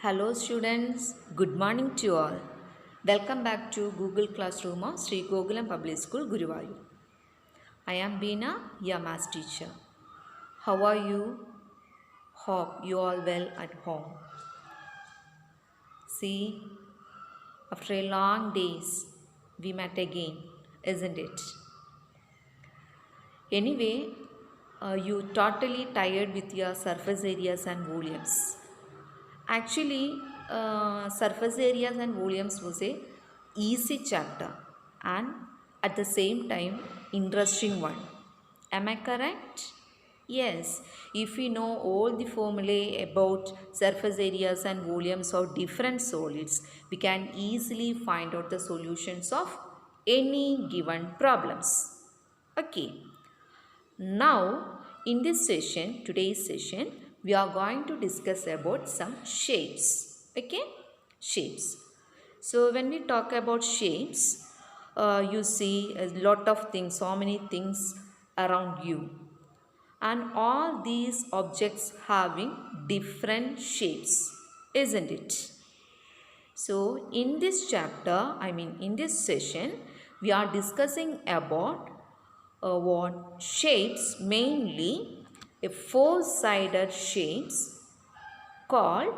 Hello students, good morning to you all. Welcome back to Google Classroom of Sri Gokulam Public School, Guruvayur. I am Beena, your math teacher. How are you? Hope you all well at home. See, after a long days, we met again, isn't it? Anyway, you totally tired with your surface areas and volumes. Actually, surface areas and volumes was a easy chapter and at the same time interesting one. Am I correct? Yes, if we know all the formulae about surface areas and volumes of different solids, we can easily find out the solutions of any given problems. Okay. Now, in this session, today's session, we are going to discuss about some shapes. Okay? Shapes. So, when we talk about shapes, you see a lot of things, so many things around you. And all these objects having different shapes, isn't it? So, in this chapter, in this session, we are discussing about what shapes, mainly a four-sided shapes called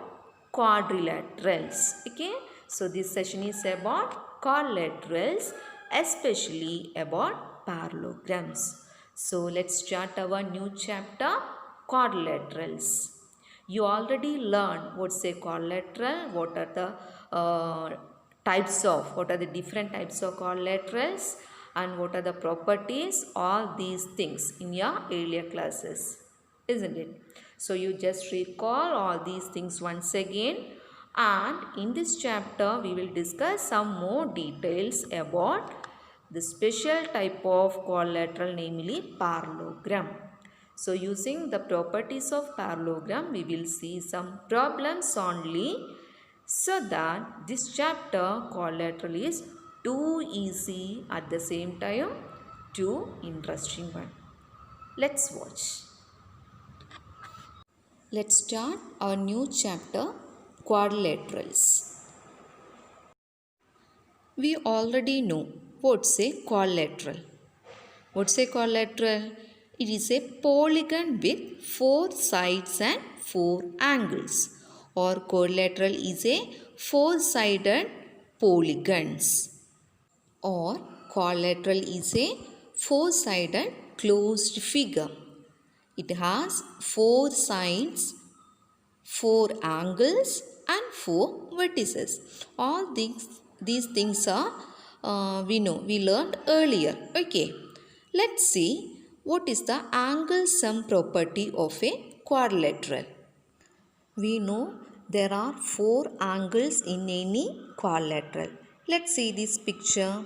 quadrilaterals. Okay, so this session is about quadrilaterals, especially about parallelograms. So let's start our new chapter, quadrilaterals. You already learned what's a quadrilateral, what are the different types of quadrilaterals, and what are the properties, all these things in your earlier classes, isn't it? So you just recall all these things once again, and in this chapter we will discuss some more details about the special type of quadrilateral, namely parallelogram. So using the properties of parallelogram, we will see some problems only, so that this chapter quadrilateral is too easy at the same time too interesting one. Let's watch. Let's start our new chapter, quadrilaterals. We already know what's a quadrilateral. What's a quadrilateral? It is a polygon with four sides and four angles. Or quadrilateral is a four-sided polygons. Or quadrilateral is a four-sided closed figure. It has four sides, four angles and four vertices. All these things are we learned earlier. Okay, let's see what is the angle sum property of a quadrilateral. We know there are four angles in any quadrilateral. Let's see this picture.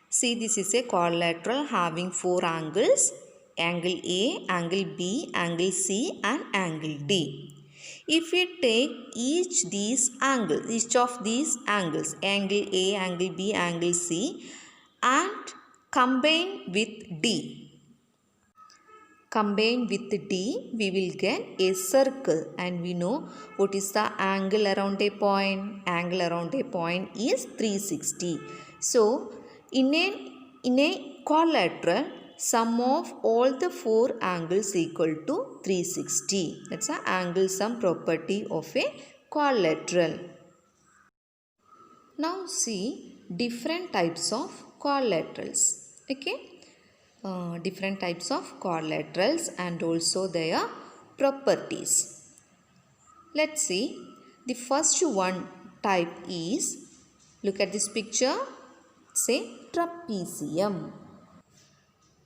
See, this is a quadrilateral having four angles, angle A, angle B, angle C and angle D. If we take each of these angles, angle A, angle B, angle C, and combine with D. Combine with D, we will get a circle, and we know what is the angle around a point. Angle around a point is 360. So, in a quadrilateral, sum of all the four angles equal to 360. That's the angle sum property of a quadrilateral. Now see different types of quadrilaterals. Okay. Different types of quadrilaterals and also their properties. Let's see. The first one type is, look at this picture, say trapezium.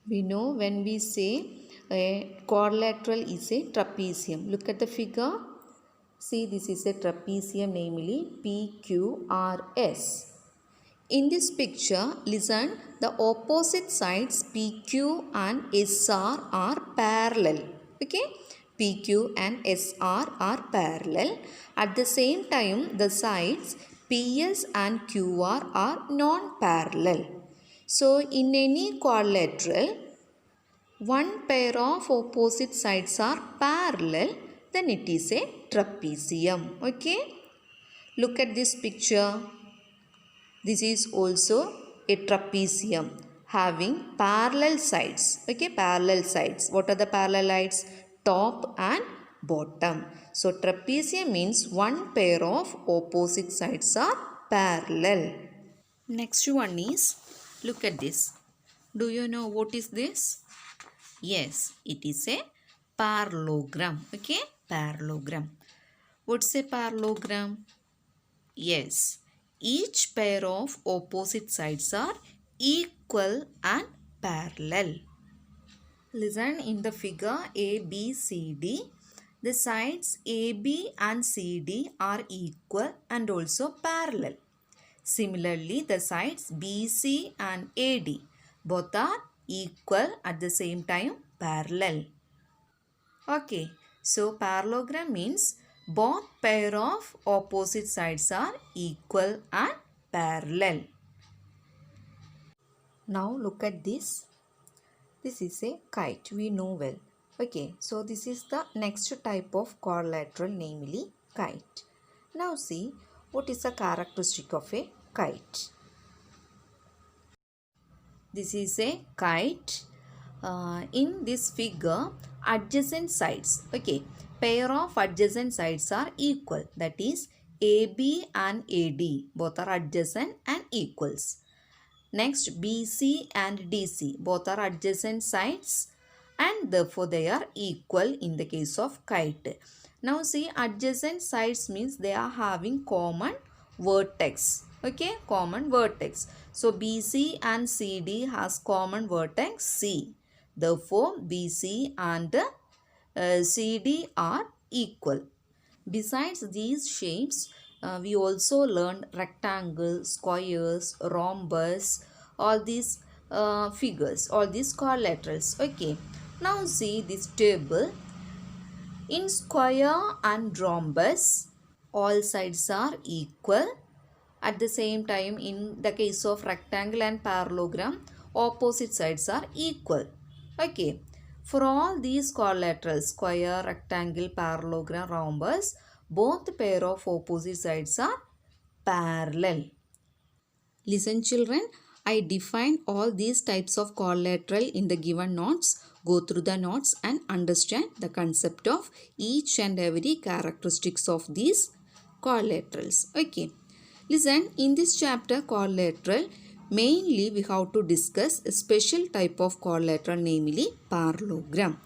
We know when we say a quadrilateral is a trapezium. Look at the figure. See, this is a trapezium, namely PQRS. In this picture, listen, the opposite sides PQ and SR are parallel. Okay, PQ and SR are parallel. At the same time, the sides PS and QR are non-parallel. So, in any quadrilateral, one pair of opposite sides are parallel, then it is a trapezium. Okay. Look at this picture. This is also a trapezium having parallel sides. Okay, parallel sides. What are the parallel sides? Top and bottom. So trapezium means one pair of opposite sides are parallel. Next one is, look at this. Do you know what is this? Yes, it is a parallelogram. Okay, parallelogram. What's a parallelogram? Yes, each pair of opposite sides are equal and parallel. Listen, in the figure ABCD, the sides AB and CD are equal and also parallel. Similarly, the sides BC and AD both are equal at the same time parallel. Okay, so parallelogram means both pair of opposite sides are equal and parallel. Now look at this. This is a kite, we know well. Okay, so this is the next type of quadrilateral, namely kite. Now see what is the characteristic of a kite. This is a kite. In this figure, adjacent sides, okay, pair of adjacent sides are equal. That is AB and AD both are adjacent and equals. Next, BC and DC both are adjacent sides and therefore they are equal in the case of kite. Now see, adjacent sides means they are having common vertex. Okay, common vertex. So BC and CD has common vertex C. Therefore BC and CD are equal. Besides these shapes, we also learned rectangles, squares, rhombus, all these figures, all these quadrilaterals. Okay, now see this table. In square and rhombus, all sides are equal. At the same time, in the case of rectangle and parallelogram, opposite sides are equal. Okay. For all these quadrilaterals, square, rectangle, parallelogram, rhombus, both pair of opposite sides are parallel. Listen children, I defined all these types of quadrilateral in the given notes. Go through the notes and understand the concept of each and every characteristics of these quadrilaterals. Okay. Listen, in this chapter quadrilateral, mainly we have to discuss a special type of quadrilateral, namely parallelogram.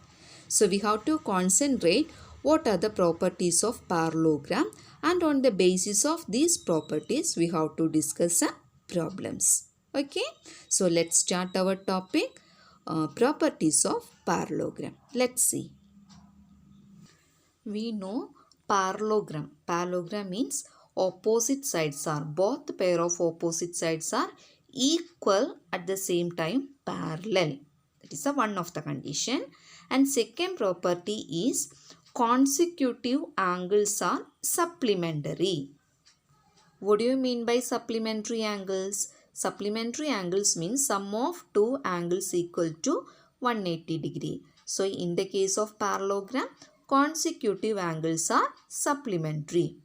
So we have to concentrate what are the properties of parallelogram, and on the basis of these properties we have to discuss problems. Okay, so let's start our topic, properties of parallelogram. Let's see. We know parallelogram. Parallelogram means opposite sides are, both pair of opposite sides are equal at the same time parallel. That is one of the condition. And second property is consecutive angles are supplementary. What do you mean by supplementary angles? Supplementary angles means sum of two angles equal to 180 degree. So in the case of parallelogram, consecutive angles are supplementary.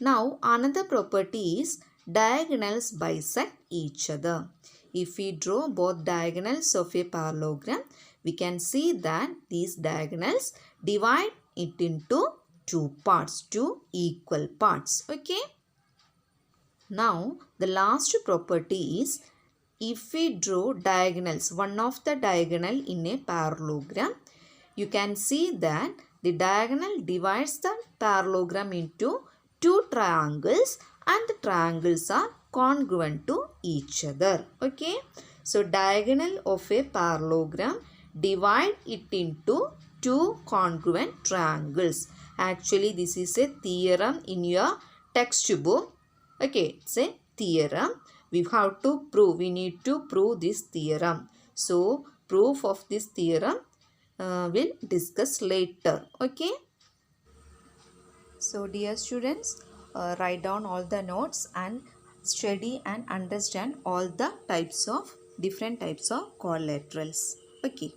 Now another property is diagonals bisect each other. If we draw both diagonals of a parallelogram, we can see that these diagonals divide it into two parts, two equal parts. Okay. Now the last property is, if we draw diagonals, one of the diagonal in a parallelogram, you can see that the diagonal divides the parallelogram into two triangles and the triangles are congruent to each other. Okay. So diagonal of a parallelogram divide it into two congruent triangles. Actually this is a theorem in your textbook. Okay, it's a theorem. We have to prove, we need to prove this theorem. So proof of this theorem we'll discuss later. Okay. So dear students, write down all the notes and study and understand all the types of different types of quadrilaterals. Okay.